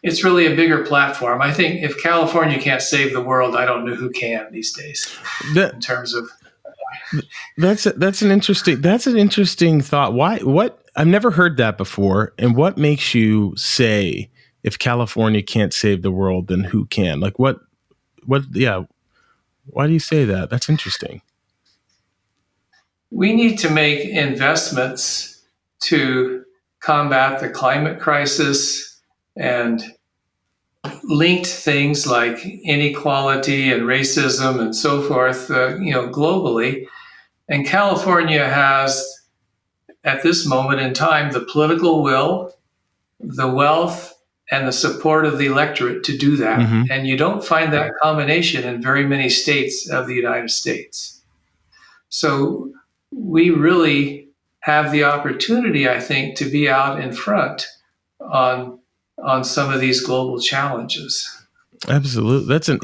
it's really a bigger platform. I think if California can't save the world, I don't know who can these days in terms of. That's an interesting thought. Why? What? I've never heard that before. And what makes you say if California can't save the world, then who can? Like what? Yeah. Why do you say that? That's interesting. We need to make investments to combat the climate crisis and linked things like inequality and racism and so forth, globally. And California has, at this moment in time, the political will, the wealth, and the support of the electorate to do that. Mm-hmm. And you don't find that combination in very many states of the United States. So we really have the opportunity, I think, to be out in front on some of these global challenges. Absolutely, that's an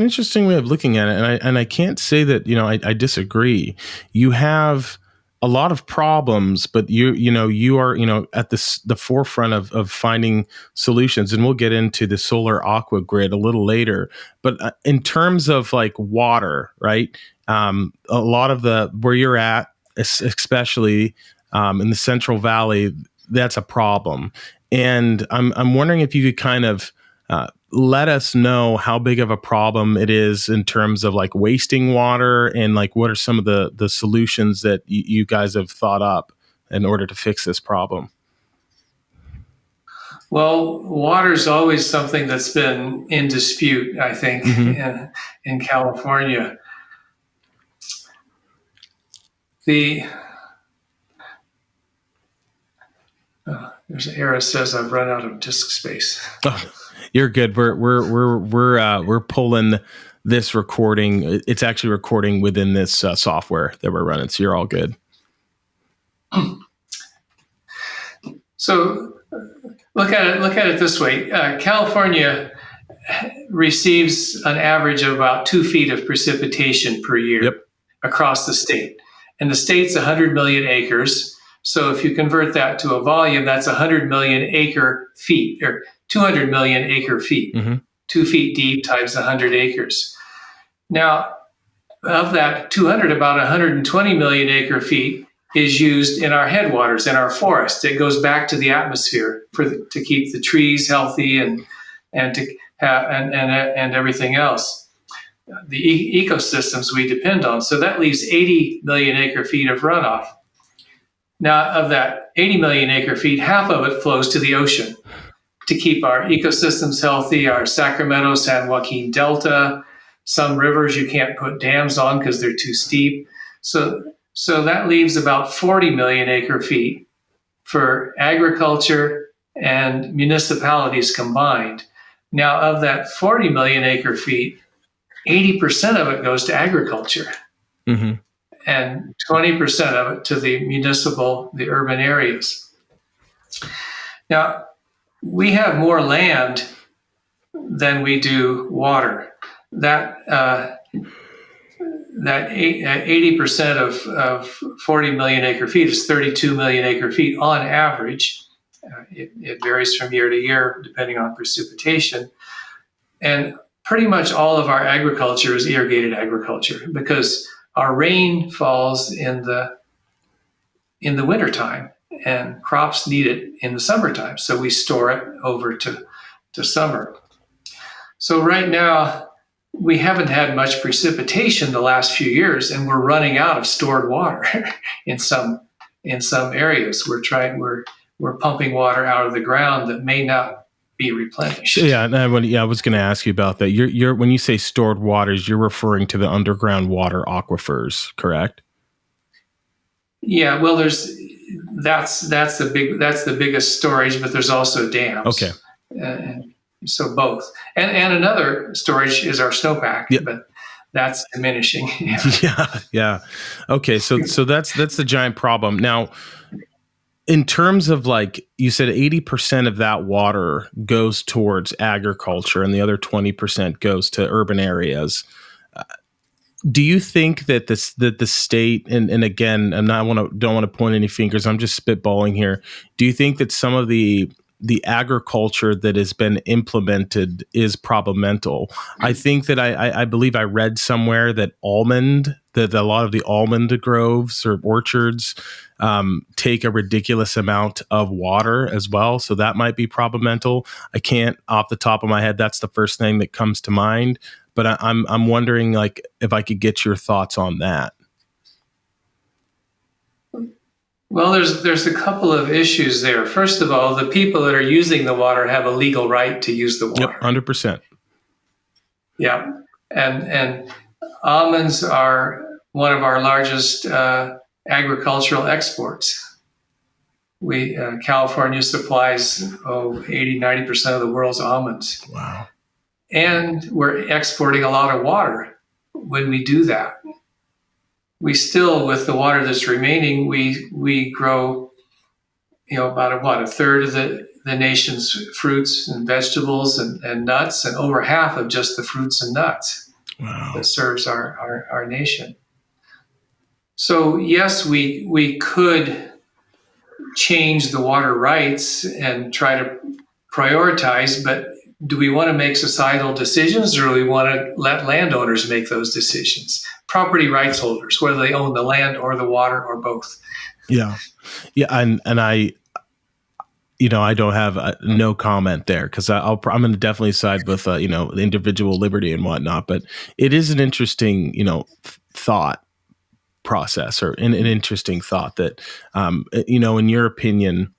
interesting way of looking at it, and I can't say that I disagree. You have a lot of problems, but you are at the forefront of finding solutions, and we'll get into the solar aqua grid a little later. But in terms of like water, right? A lot of where you're at, especially in the Central Valley, that's a problem, and I'm wondering if you could kind of let us know how big of a problem it is in terms of like wasting water, and like what are some of the solutions that you guys have thought up in order to fix this problem? Well, water is always something that's been in dispute, I think, mm-hmm. in California. There's an error that says I've run out of disk space. Oh. You're good. We're pulling this recording. It's actually recording within this software that we're running. So you're all good. So look at it this way. California receives an average of about 2 feet of precipitation per year across the state. And the state's 100 million acres. So if you convert that to a volume, that's 100 million acre feet, or 200 million acre feet, mm-hmm. 2 feet deep times 100 acres. Now, of that 200, about 120 million acre feet is used in our headwaters, in our forests. It goes back to the atmosphere to keep the trees healthy and everything else, the ecosystems we depend on. So that leaves 80 million acre feet of runoff. Now, of that 80 million acre feet, half of it flows to the ocean to keep our ecosystems healthy, our Sacramento, San Joaquin Delta. Some rivers you can't put dams on because they're too steep. So that leaves about 40 million acre feet for agriculture and municipalities combined. Now, of that 40 million acre feet, 80% of it goes to agriculture. Mm-hmm. And 20% of it to the urban areas. Now, we have more land than we do water. That 80% of 40 million acre feet is 32 million acre feet on average. It varies from year to year depending on precipitation. And pretty much all of our agriculture is irrigated agriculture because our rain falls in the wintertime, and crops need it in the summertime. So we store it over to summer. So right now, we haven't had much precipitation the last few years, and we're running out of stored water in some areas. We're pumping water out of the ground that may not be replenished. Yeah, I was going to ask you about that. You're when you say stored waters, you're referring to the underground water aquifers, correct? Yeah, well, that's the biggest storage, but there's also dams. Okay. So both, and another storage is our snowpack, but that's diminishing. Yeah. Okay, so that's the giant problem now. In terms of, like you said, 80% of that water goes towards agriculture and the other 20% goes to urban areas. Do you think that the state, and again, don't want to point any fingers, I'm just spitballing here. Do you think that some of the the agriculture that has been implemented is problematical. I think that I believe I read somewhere that that a lot of the almond groves or orchards take a ridiculous amount of water as well. So that might be problematical. I can't off the top of my head. That's the first thing that comes to mind. But I'm wondering, like, if I could get your thoughts on that. Well, there's a couple of issues there. First of all, the people that are using the water have a legal right to use the water. Yep, 100%. Yeah, and almonds are one of our largest agricultural exports. California supplies 80-90% of the world's almonds. Wow. And we're exporting a lot of water when we do that. We still, with the water that's remaining, we grow, about a third of the nation's fruits and vegetables and nuts, and over half of just the fruits and nuts. Wow. That serves our nation. So yes, we could change the water rights and try to prioritize, but do we want to make societal decisions, or do we want to let landowners make those decisions? Property rights holders, whether they own the land or the water or both. Yeah. And I don't have no comment there, because I'm going to definitely side with individual liberty and whatnot. But it is an interesting thought process, or an interesting thought that in your opinion,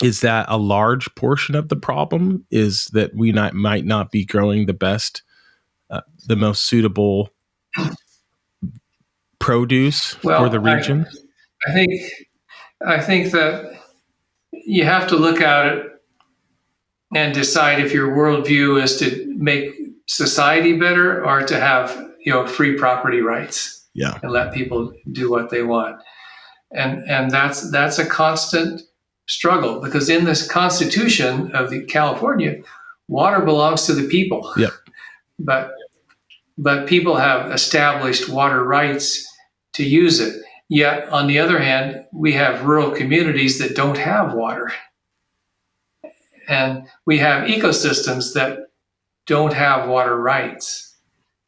is that a large portion of the problem is that we might not be growing the most suitable produce for the region? I think that you have to look at it and decide if your worldview is to make society better or to have free property rights. Yeah. And let people do what they want. And that's a constant struggle, because in this Constitution of California, water belongs to the people. Yep. But people have established water rights to use it. Yet, on the other hand, we have rural communities that don't have water. And we have ecosystems that don't have water rights.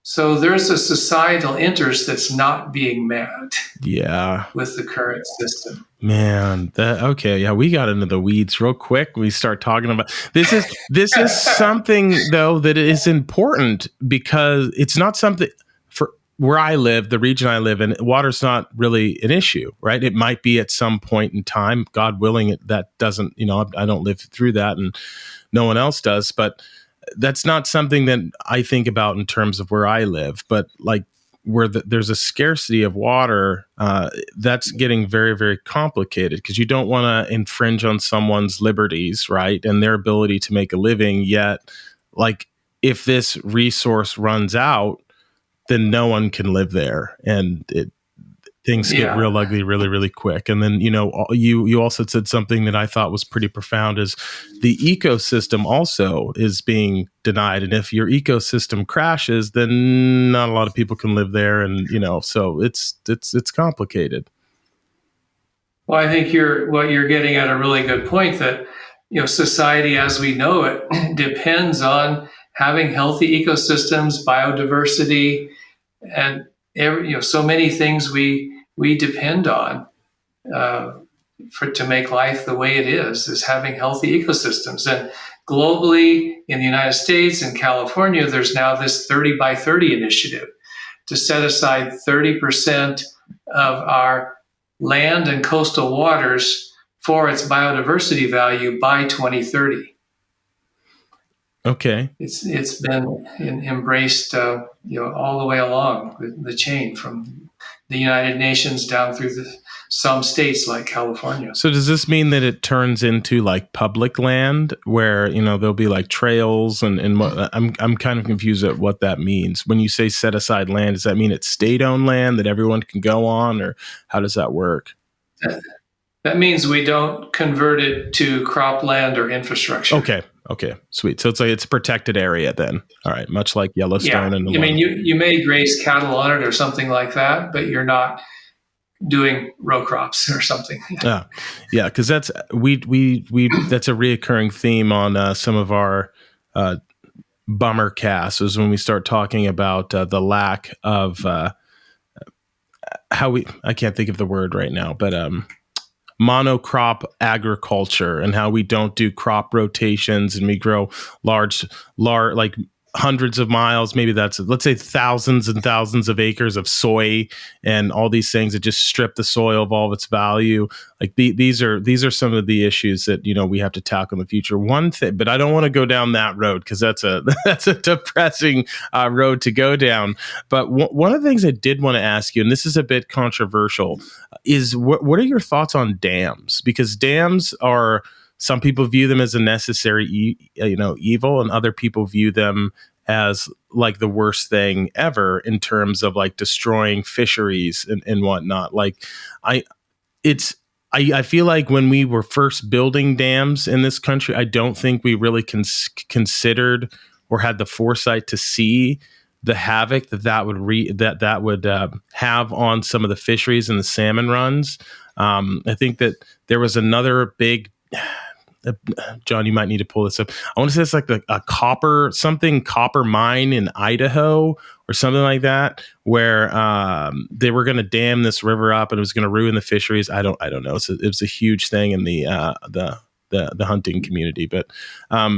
So there's a societal interest that's not being met. Yeah. With the current system. Man, we got into the weeds real quick. We start talking about this is something though that is important, because it's not something for where I live, the region I live in. Water's not really an issue, right? It might be at some point in time, God willing. That doesn't, I don't live through that, and no one else does. But that's not something that I think about in terms of where I live. But like, where there's a scarcity of water, that's getting very, very complicated, because you don't want to infringe on someone's liberties, right, and their ability to make a living. Yet, like, if this resource runs out, then no one can live there, and things get real ugly really, really quick. And then, you also said something that I thought was pretty profound, is the ecosystem also is being denied. And if your ecosystem crashes, then not a lot of people can live there. And, so it's complicated. Well, I think what you're getting at a really good point, that, society as we know it depends on having healthy ecosystems, biodiversity, and so many things we depend on to make life the way it is having healthy ecosystems. And globally, in the United States and California, there's now this 30 by 30 initiative to set aside 30% of our land and coastal waters for its biodiversity value by 2030. Okay. It's been embraced, all the way along the chain, from the United Nations down through some states like California. So does this mean that it turns into like public land, where there'll be like trails and what? I'm kind of confused at what that means. When you say set aside land, does that mean it's state-owned land that everyone can go on, or how does that work? That means we don't convert it to cropland or infrastructure. Okay, sweet. So it's a protected area then. All right, much like Yellowstone. Yeah. And you may graze cattle on it or something like that, but you're not doing row crops or something. Yeah, because that's we that's a reoccurring theme on some of our bummer casts is when we start talking about the lack of how we I can't think of the word right now, but monocrop agriculture and how we don't do crop rotations and we grow large like hundreds of miles, maybe that's let's say thousands and thousands of acres of soy and all these things that just strip the soil of all of its value. Like these are some of the issues that we have to tackle in the future. One thing, but I don't want to go down that road because that's a that's a depressing road to go down. But one of the things I did want to ask you, and this is a bit controversial, is what are your thoughts on dams? Because dams are, some people view them as a necessary evil, and other people view them as like the worst thing ever in terms of like destroying fisheries and whatnot. Like I feel like when we were first building dams in this country, I don't think we really considered or had the foresight to see the havoc that would have on some of the fisheries and the salmon runs. I think that there was another big. John, you might need to pull this up. I want to say it's like a copper mine in Idaho or something like that, where they were going to dam this river up and it was going to ruin the fisheries. I don't know. It was a huge thing in the hunting community, but I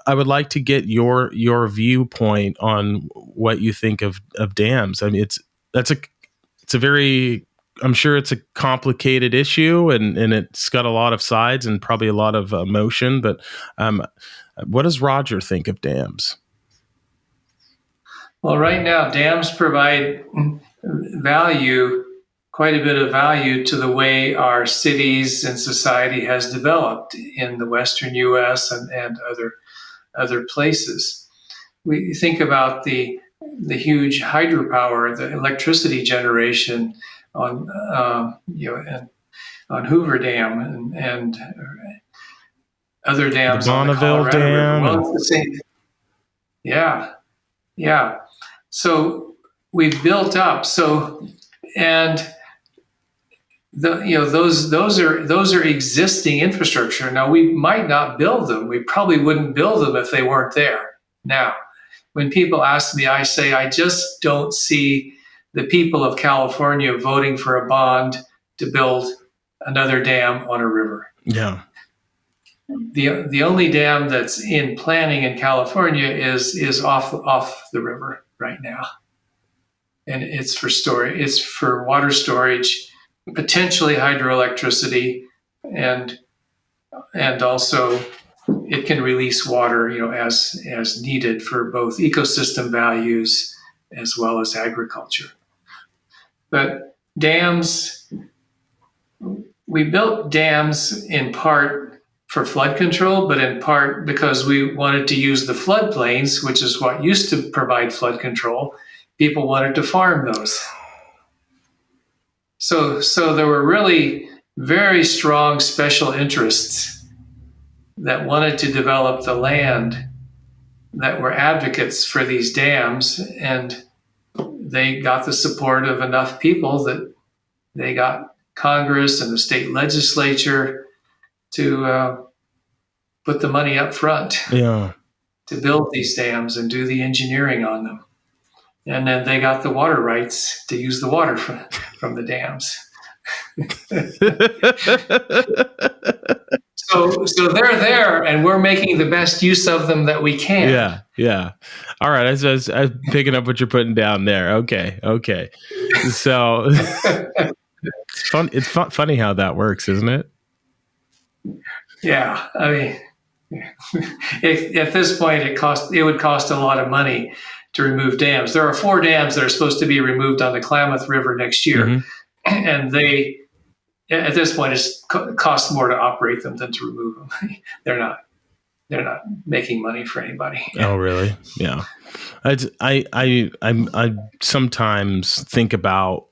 would like to get your viewpoint on what you think of dams. I mean, it's a very, I'm sure it's a complicated issue and it's got a lot of sides and probably a lot of emotion, but what does Roger think of dams? Well, right now, dams provide value, quite a bit of value to the way our cities and society has developed in the Western U.S. and other places. We think about the huge hydropower, the electricity generation on on Hoover Dam and other dams the on the Bonneville Colorado Dam. River. Well, it's the same. Yeah. So we've built up. And those are existing infrastructure. Now we might not build them. We probably wouldn't build them if they weren't there. Now, when people ask me, I say I just don't see the people of California voting for a bond to build another dam on a river. Yeah. The only dam that's in planning in California is off the river right now, and it's for storage. It's for water storage, potentially hydroelectricity, and also it can release water, as needed for both ecosystem values as well as agriculture. But dams, we built dams in part for flood control, but in part because we wanted to use the floodplains, which is what used to provide flood control. People wanted to farm those. So there were really very strong special interests that wanted to develop the land that were advocates for these dams, and they got the support of enough people that they got Congress and the state legislature to put the money up front to build these dams and do the engineering on them. And then they got the water rights to use the water from the dams. So they're there, and we're making the best use of them that we can. Yeah. All right, I'm picking up what you're putting down there. Okay. So it's fun. It's funny how that works, isn't it? Yeah, I mean, at this point, it would cost a lot of money to remove dams. There are 4 dams that are supposed to be removed on the Klamath River next year, and they, at this point, it costs more to operate them than to remove them. They're not making money for anybody. Oh, really? Yeah. I sometimes think about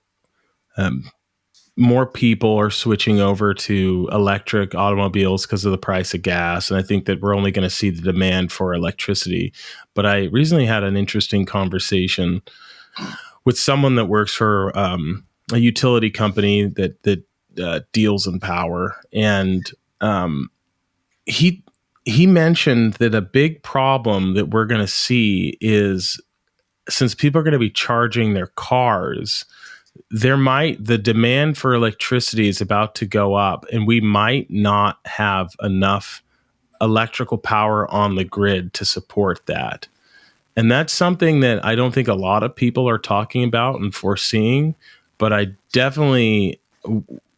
more people are switching over to electric automobiles because of the price of gas. And I think that we're only going to see the demand for electricity. But I recently had an interesting conversation with someone that works for a utility company that deals in power, and he mentioned that a big problem that we're going to see is, since people are going to be charging their cars, the demand for electricity is about to go up, and we might not have enough electrical power on the grid to support that. And that's something that I don't think a lot of people are talking about and foreseeing, but I definitely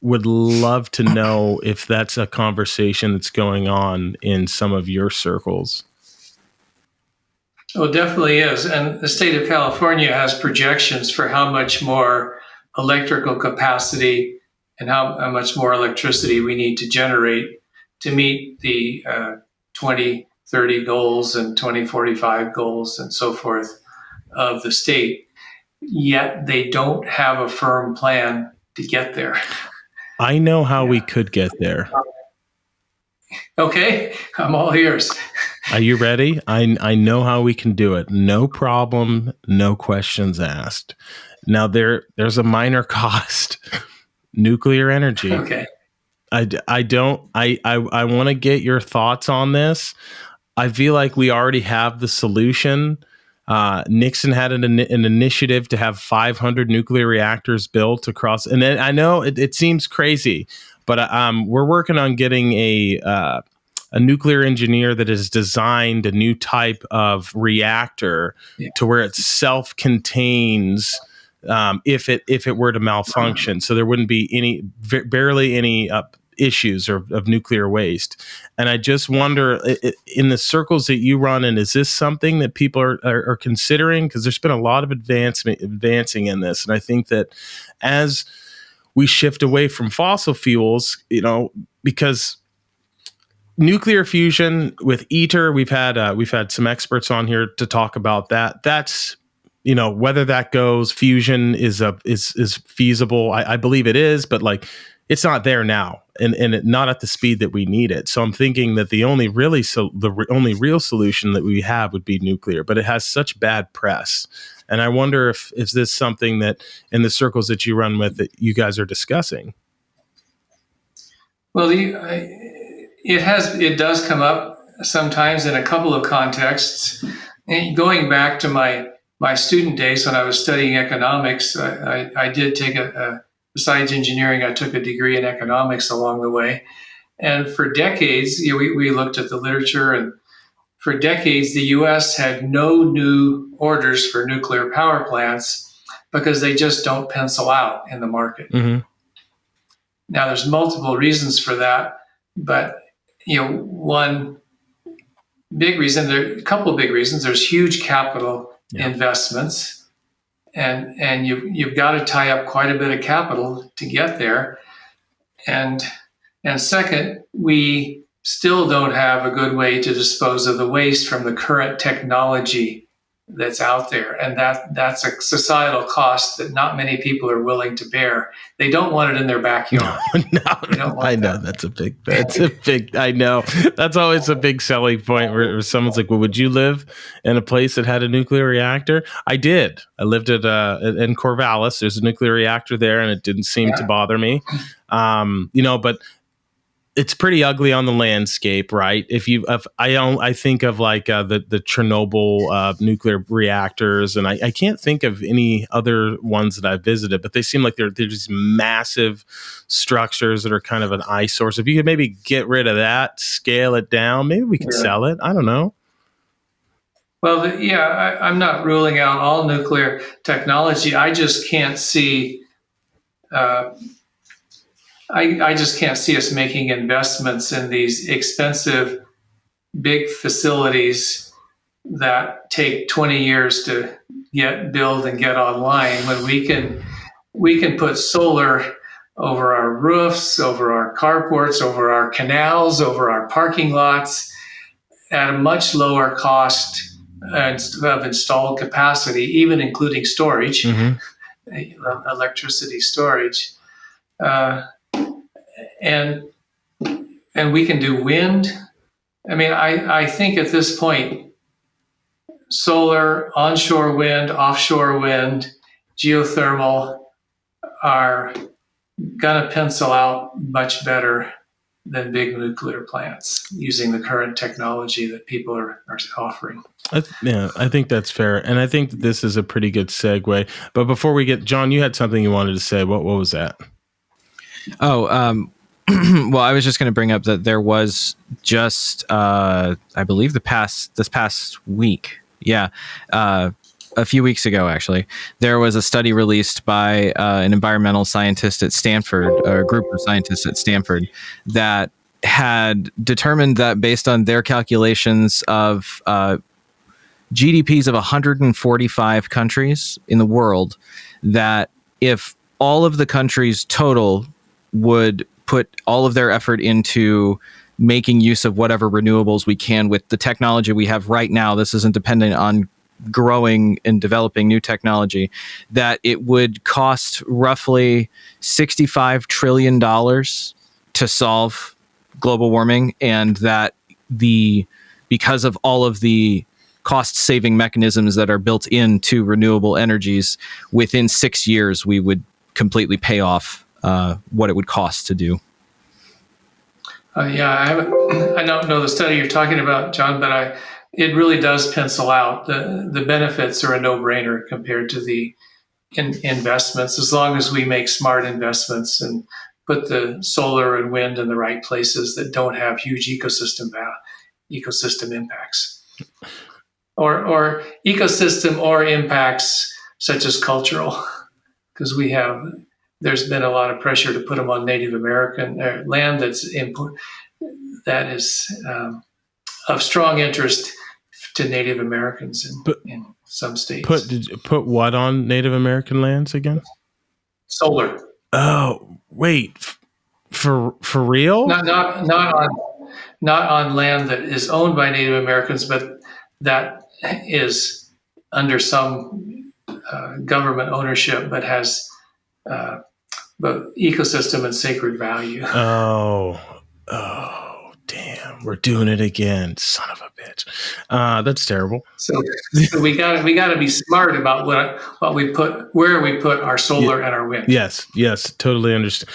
would love to know if that's a conversation that's going on in some of your circles. Well, it definitely is. And the state of California has projections for how much more electrical capacity and how much more electricity we need to generate to meet the 2030 goals and 2045 goals and so forth of the state. Yet they don't have a firm plan to get there. I know how we could get there. Okay, I'm all ears. Are you ready? I know how we can do it. No problem, no questions asked. Now there's a minor cost. Nuclear energy. Okay. I want to get your thoughts on this. I feel like we already have the solution. Nixon had an initiative to have 500 nuclear reactors built across, and I know it seems crazy, but we're working on getting a nuclear engineer that has designed a new type of reactor to where it self-contains if it were to malfunction, so there wouldn't be barely any issues of nuclear waste. And I just wonder, in the circles that you run in, is this something that people are considering? Because there's been a lot of advancing in this, and I think that as we shift away from fossil fuels, because nuclear fusion with ITER, we've had some experts on here to talk about that. That's whether that goes, fusion is feasible. I believe it is, but it's not there now, and not at the speed that we need it. So I'm thinking that the only real solution that we have would be nuclear, but it has such bad press. And I wonder if this is something that in the circles that you run with that you guys are discussing. Well, it does come up sometimes in a couple of contexts. And going back to my student days when I was studying economics, I did take besides engineering, I took a degree in economics along the way. And for decades, we looked at the literature, and for decades, the U.S. had no new orders for nuclear power plants because they just don't pencil out in the market. Mm-hmm. Now, there's multiple reasons for that, but one big reason, a couple of big reasons. There's huge capital investments. And you've got to tie up quite a bit of capital to get there. And second, we still don't have a good way to dispose of the waste from the current technology that's out there. And that's a societal cost that not many people are willing to bear. They don't want it in their backyard. No, I know that's a big, I know that's always a big selling point where someone's like, well, would you live in a place that had a nuclear reactor? I did. I lived in Corvallis. There's a nuclear reactor there, and it didn't seem to bother me. But it's pretty ugly on the landscape, right? I think of the Chernobyl nuclear reactors, and I can't think of any other ones that I've visited, but they seem like they're these massive structures that are kind of an eyesore. So if you could maybe get rid of that, scale it down, maybe we could sell it. I don't know. Well, I'm not ruling out all nuclear technology. I just can't see. I just can't see us making investments in these expensive, big facilities that take 20 years to build and get online, when we can put solar over our roofs, over our carports, over our canals, over our parking lots at a much lower cost of installed capacity, even including storage, electricity storage. And we can do wind. I mean, I think at this point, solar, onshore wind, offshore wind, geothermal are going to pencil out much better than big nuclear plants using the current technology that people are offering. I think that's fair. And I think that this is a pretty good segue. But before we get, John, you had something you wanted to say. What was that? Oh, well, I was just going to bring up that there was just, I believe this past week. Yeah. A few weeks ago, actually, there was a study released by an environmental scientist at Stanford, or a group of scientists at Stanford, that had determined that based on their calculations of GDPs of 145 countries in the world, that if all of the countries total would put all of their effort into making use of whatever renewables we can with the technology we have right now, this isn't dependent on growing and developing new technology, that it would cost roughly $65 trillion to solve global warming, and that because of all of the cost-saving mechanisms that are built into renewable energies, within 6 years we would completely pay off what it would cost to do. I don't know the study you're talking about, John, but it really does pencil out. The benefits are a no-brainer compared to the investments, as long as we make smart investments and put the solar and wind in the right places that don't have huge ecosystem impacts, or ecosystem or impacts such as cultural, because there's been a lot of pressure to put them on Native American land that is of strong interest to Native Americans in some states. Put what on Native American lands again? Solar. Oh, wait, for real? Not on land that is owned by Native Americans, but that is under some government ownership, but has both ecosystem and sacred value. Oh, damn! We're doing it again, son of a bitch. That's terrible. So we got to be smart about where we put our solar and our wind. Yes, totally understand.